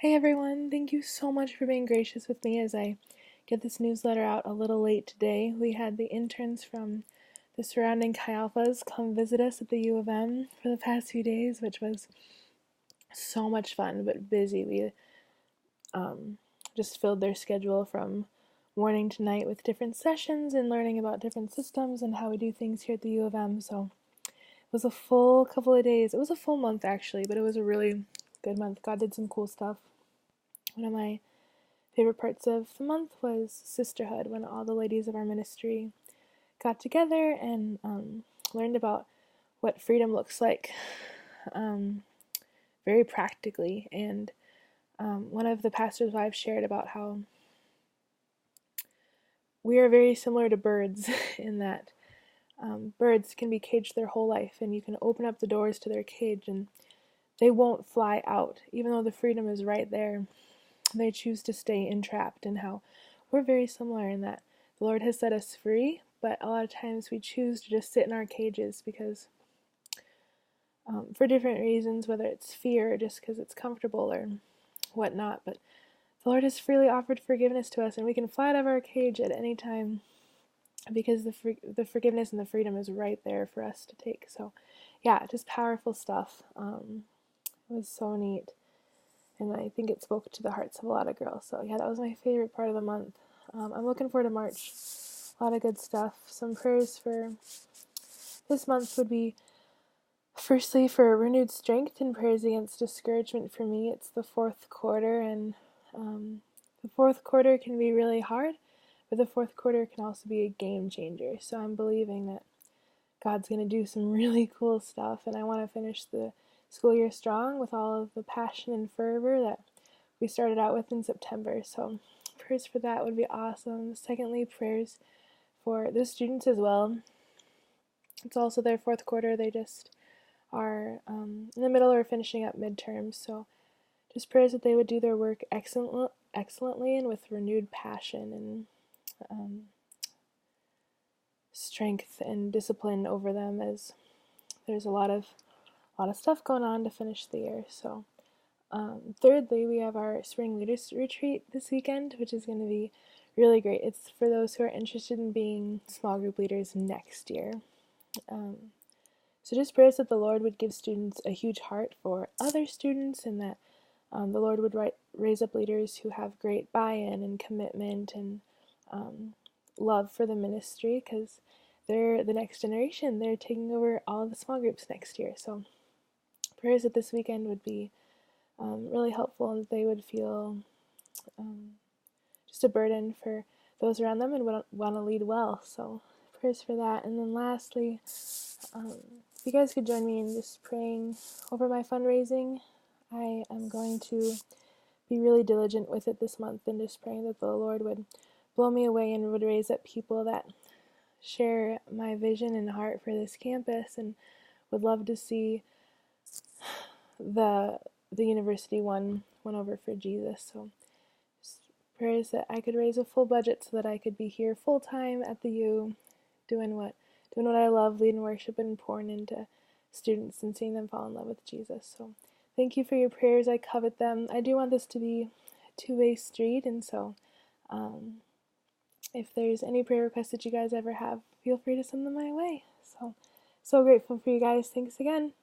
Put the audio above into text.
Hey everyone, thank you so much for being gracious with me as I get this newsletter out a little late today. We had the interns from the surrounding Chi Alphas come visit us at the U of M for the past few days, which was so much fun but busy. We um, just filled their schedule from morning to night with different sessions and learning about different systems and how we do things here at the U of M. So it was a full couple of days. It was a full month actually, but it was a really good month. God did some cool stuff. One of my favorite parts of the month was sisterhood, when all the ladies of our ministry got together and learned about what freedom looks like um, very practically. And one of the pastors' wives shared about how we are very similar to birds in that birds can be caged their whole life, and you can open up the doors to their cage and they won't fly out, even though the freedom is right there. They choose to stay entrapped, and how we're very similar in that the Lord has set us free, but a lot of times we choose to just sit in our cages because for different reasons, whether it's fear or just because it's comfortable or whatnot. But the Lord has freely offered forgiveness to us, and we can fly out of our cage at any time because the forgiveness and the freedom is right there for us to take. So yeah, just powerful stuff. It was so neat. And I think it spoke to the hearts of a lot of girls. So yeah, that was my favorite part of the month. I'm looking forward to March. A lot of good stuff. Some prayers for this month would be, firstly, for renewed strength and prayers against discouragement for me. It's the fourth quarter, and the fourth quarter can be really hard, but the fourth quarter can also be a game changer. So I'm believing that God's going to do some really cool stuff, and I want to finish the school year strong with all of the passion and fervor that we started out with in September. So prayers for that would be awesome. Secondly, prayers for the students as well. It's also their fourth quarter. They just are in the middle or finishing up midterms. So just prayers that they would do their work excellently and with renewed passion and strength and discipline over them, as there's a lot of stuff going on to finish the year. So thirdly, we have our spring leaders retreat this weekend, which is going to be really great. It's for those who are interested in being small group leaders next year. So just prayers that the Lord would give students a huge heart for other students, and that the Lord would raise up leaders who have great buy-in and commitment and love for the ministry, because they're the next generation. They're taking over all of the small groups next year. So prayers that this weekend would be really helpful, and that they would feel just a burden for those around them and want to lead well. So prayers for that. And then lastly, if you guys could join me in just praying over my fundraising. I am going to be really diligent with it this month, and just praying that the Lord would blow me away and would raise up people that share my vision and heart for this campus and would love to see the university won over for Jesus. So prayers that I could raise a full budget so that I could be here full time at the U, doing what I love, leading worship and pouring into students and seeing them fall in love with Jesus. So thank you for your prayers. I covet them. I do want this to be a two-way street, and so if there's any prayer requests that you guys ever have, feel free to send them my way. So grateful for you guys. Thanks again.